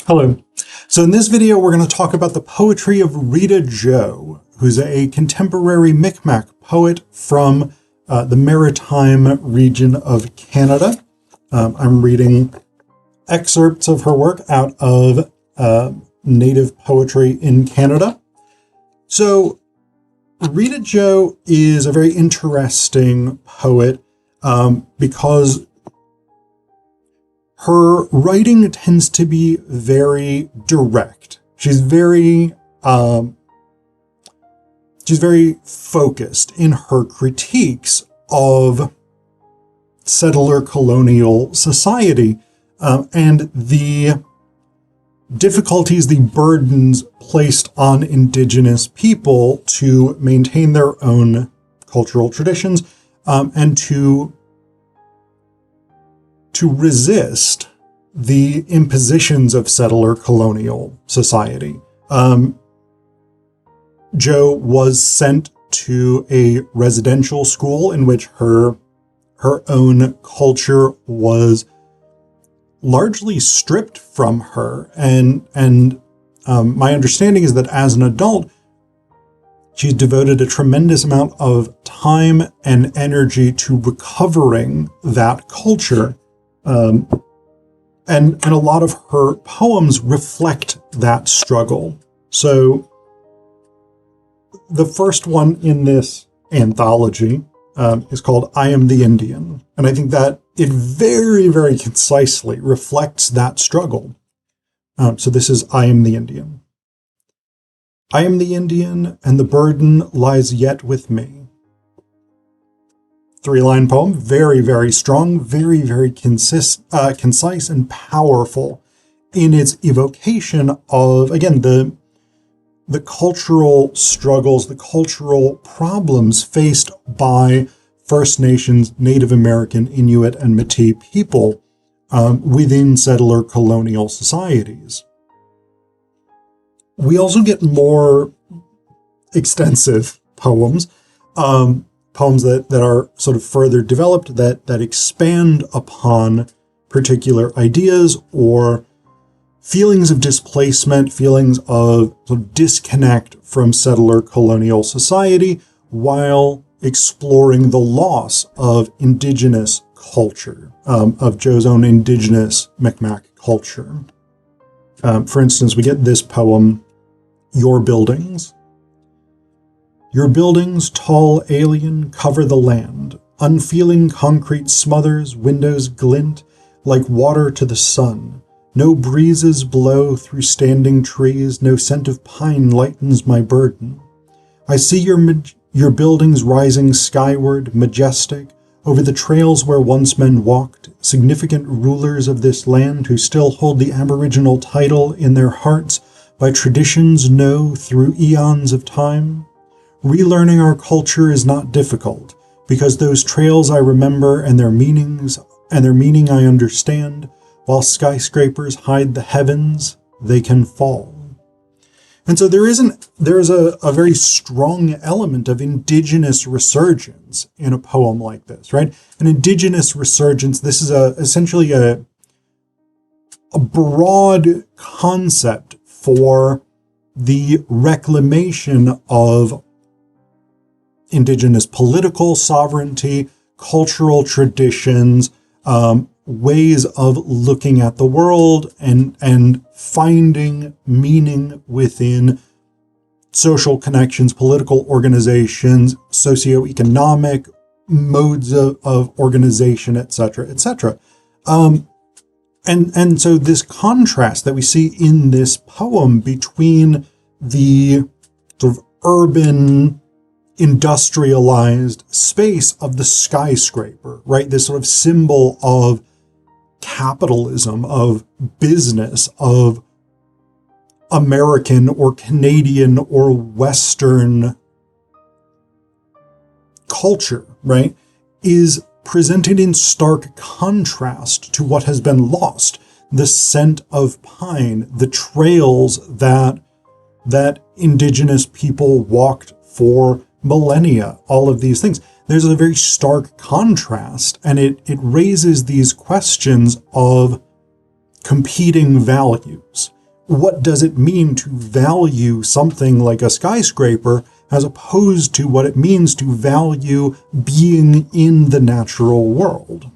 Hello. So in this video, we're going to talk about the poetry of Rita Joe, who's a contemporary Mi'kmaq poet from the maritime region of Canada. I'm reading excerpts of her work out of Native Poetry in Canada. So Rita Joe is a very interesting poet because her writing tends to be very direct. She's very focused in her critiques of settler colonial society and the difficulties, the burdens placed on Indigenous people to maintain their own cultural traditions and to resist the impositions of settler colonial society. Joe was sent to a residential school in which her own culture was largely stripped from her. And my understanding is that as an adult, she's devoted a tremendous amount of time and energy to recovering that culture. And a lot of her poems reflect that struggle. So the first one in this anthology is called I Am the Indian. And I think that it very, very concisely reflects that struggle. So this is I Am the Indian. I am the Indian, and the burden lies yet with me. 3-line poem, very, very strong, very, very concise and powerful in its evocation of, again, the cultural struggles, the cultural problems faced by First Nations, Native American, Inuit, and Métis people within settler colonial societies. We also get more extensive poems, poems that are sort of further developed, that expand upon particular ideas or feelings of displacement, feelings of sort of disconnect from settler colonial society, while exploring the loss of Indigenous culture, of Joe's own Indigenous Mi'kmaq culture. For instance, we get this poem, Your Buildings. Your buildings, tall alien, cover the land. Unfeeling concrete smothers, windows glint like water to the sun. No breezes blow through standing trees, no scent of pine lightens my burden. I see your buildings rising skyward, majestic, over the trails where once men walked, significant rulers of this land who still hold the Aboriginal title in their hearts by traditions know through eons of time. Relearning our culture is not difficult, because those trails I remember and their meaning I understand. While skyscrapers hide the heavens, they can fall. And so there is a very strong element of Indigenous resurgence in a poem like this, right? An Indigenous resurgence, this is essentially a broad concept for the reclamation of Indigenous political sovereignty, cultural traditions, ways of looking at the world and finding meaning within social connections, political organizations, socioeconomic modes of organization, etc., etc. And so this contrast that we see in this poem between the sort of urban, industrialized space of the skyscraper, right? This sort of symbol of capitalism, of business, of American or Canadian or Western culture, right, is presented in stark contrast to what has been lost. The scent of pine, the trails that Indigenous people walked for millennia, all of these things. There's a very stark contrast, and it raises these questions of competing values. what does it mean to value something like a skyscraper as opposed to what it means to value being in the natural world.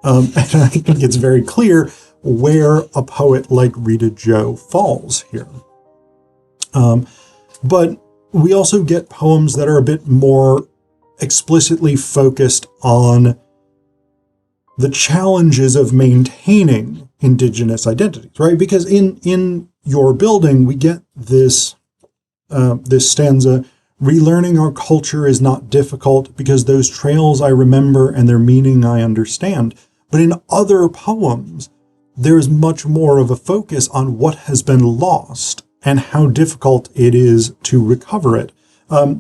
And I think it's very clear where a poet like Rita Joe falls here. But we also get poems that are a bit more explicitly focused on the challenges of maintaining Indigenous identities, right? Because in Your Building, we get this stanza: relearning our culture is not difficult because those trails I remember and their meaning I understand. But in other poems, there's much more of a focus on what has been lost and how difficult it is to recover it.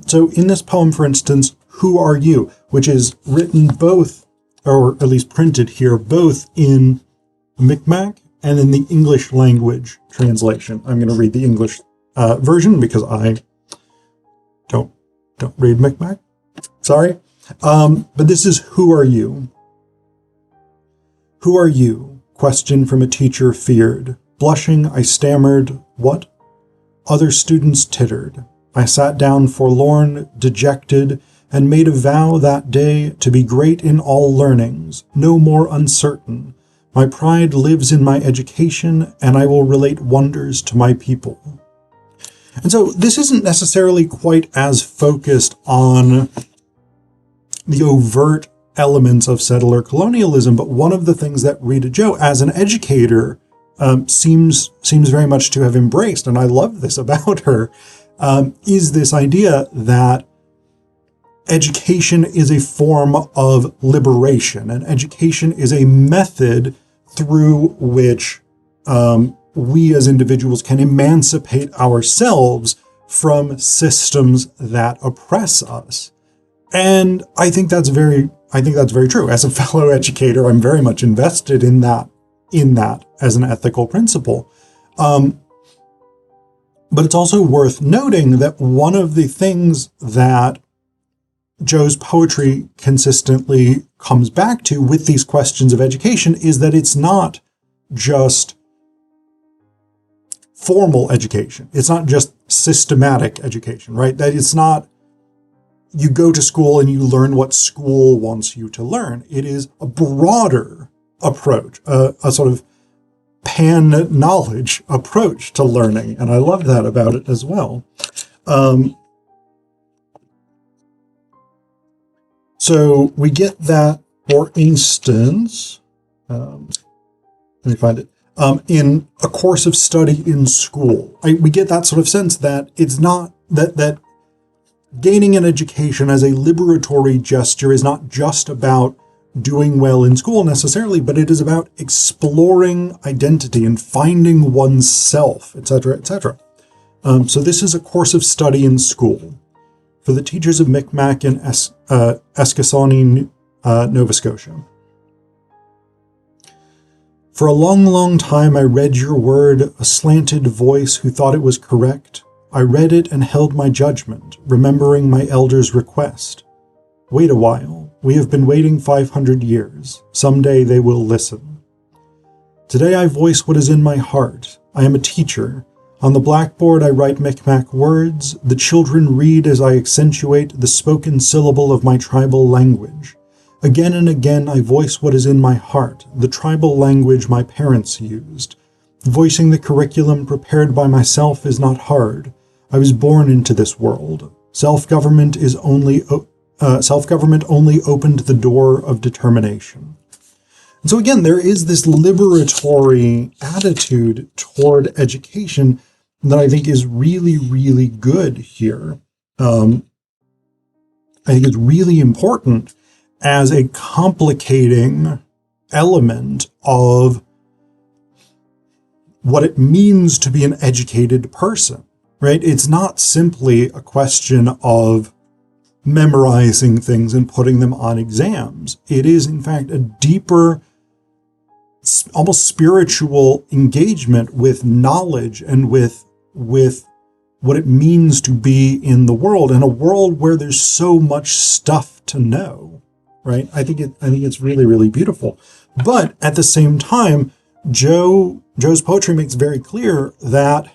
So in this poem, for instance, Who Are You?, which is written both, or at least printed here, both in Mi'kmaq and in the English language translation. I'm going to read the English version because I don't read Mi'kmaq. Sorry. But this is Who Are You? Who are you? Question from a teacher feared. Blushing, I stammered, what? Other students tittered. I sat down forlorn, dejected, and made a vow that day to be great in all learnings, no more uncertain. My pride lives in my education, and I will relate wonders to my people. And so this isn't necessarily quite as focused on the overt elements of settler colonialism, but one of the things that Rita Joe, as an educator, seems very much to have embraced, and I love this about her, is this idea that education is a form of liberation, and education is a method through which we as individuals can emancipate ourselves from systems that oppress us. And I think that's very true. As a fellow educator, I'm very much invested in that as an ethical principle. But it's also worth noting that one of the things that Joe's poetry consistently comes back to with these questions of education is that it's not just formal education. It's not just systematic education, right? That it's not you go to school and you learn what school wants you to learn. It is a broader approach, a sort of pan-knowledge approach to learning. And I love that about it as well. So we get that, for instance, let me find it, in a course of study in school. We get that sort of sense that it's not, that gaining an education as a liberatory gesture is not just about doing well in school necessarily, but it is about exploring identity and finding oneself, etc., etc. So this is a course of study in school for the teachers of Mi'kmaq in Eskasoni, Nova Scotia. For a long, long time I read your word, a slanted voice who thought it was correct. I read it and held my judgment, remembering my elder's request. Wait a while. We have been waiting 500 years. Someday they will listen. Today I voice what is in my heart. I am a teacher. On the blackboard I write Mi'kmaq words. The children read as I accentuate the spoken syllable of my tribal language. Again and again I voice what is in my heart, the tribal language my parents used. Voicing the curriculum prepared by myself is not hard. I was born into this world. Self-government only opened the door of determination. And so again, there is this liberatory attitude toward education that I think is really, really good here. I think it's really important as a complicating element of what it means to be an educated person, right? It's not simply a question of memorizing things and putting them on exams. It is, in fact, a deeper, almost spiritual engagement with knowledge and with what it means to be in the world, in a world where there's so much stuff to know, right? I think it's really, really beautiful. But at the same time, Joe's poetry makes very clear that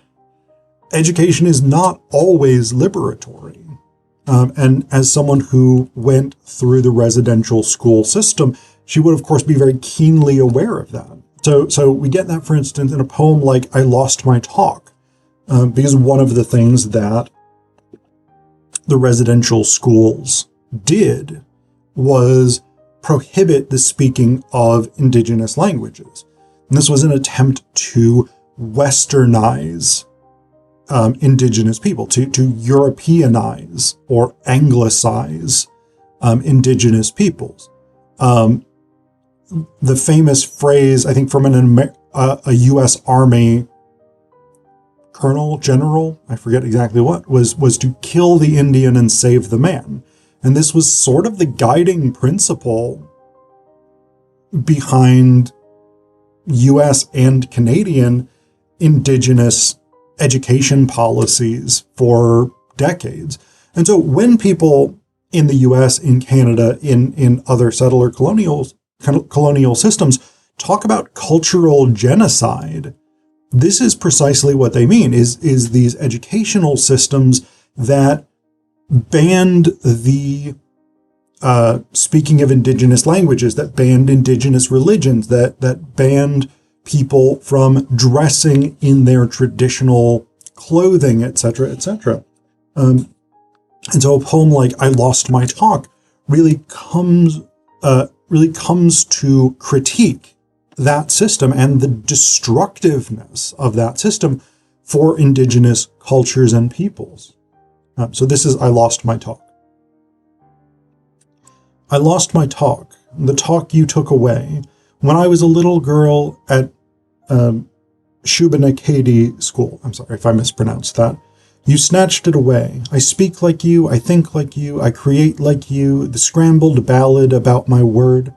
education is not always liberatory. And as someone who went through the residential school system, she would, of course, be very keenly aware of that. So we get that, for instance, in a poem like I Lost My Talk, because one of the things that the residential schools did was prohibit the speaking of indigenous languages. And this was an attempt to westernize indigenous people, to Europeanize or Anglicize indigenous peoples. The famous phrase, I think from a U.S. Army colonel, general, I forget exactly what, was to kill the Indian and save the man. And this was sort of the guiding principle behind U.S. and Canadian indigenous education policies for decades. And so when people in the U.S., in Canada, in other settler colonial systems talk about cultural genocide, this is precisely what they mean, is these educational systems that banned the speaking of indigenous languages, that banned indigenous religions, that banned people from dressing in their traditional clothing, etc., etc. And so a poem like I Lost My Talk really comes to critique that system and the destructiveness of that system for indigenous cultures and peoples. So this is I Lost My Talk. I lost my talk, the talk you took away, when I was a little girl at Shubenacadie School. I'm sorry if I mispronounced that. You snatched it away. I speak like you, I think like you, I create like you, the scrambled ballad about my word.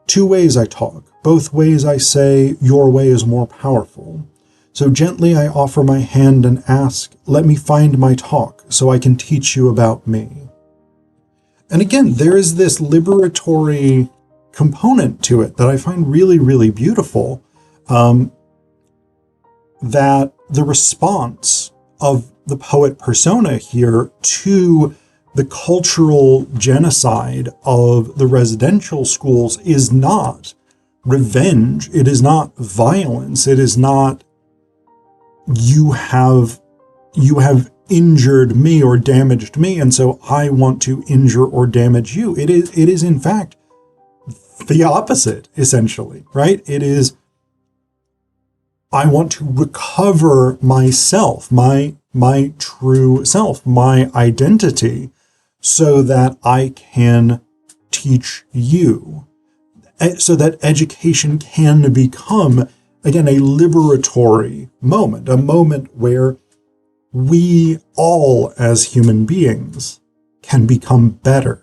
2 ways I talk, both ways I say, your way is more powerful. So gently I offer my hand and ask, let me find my talk so I can teach you about me. And again, there is this liberatory component to it that I find really, really beautiful, that the response of the poet persona here to the cultural genocide of the residential schools is not revenge. It is not violence. It is not you have injured me or damaged me, and so I want to injure or damage you. It is in fact the opposite, essentially, right? It is I want to recover myself, my true self, my identity, so that I can teach you, so that education can become, again, a liberatory moment, a moment where we all as human beings can become better.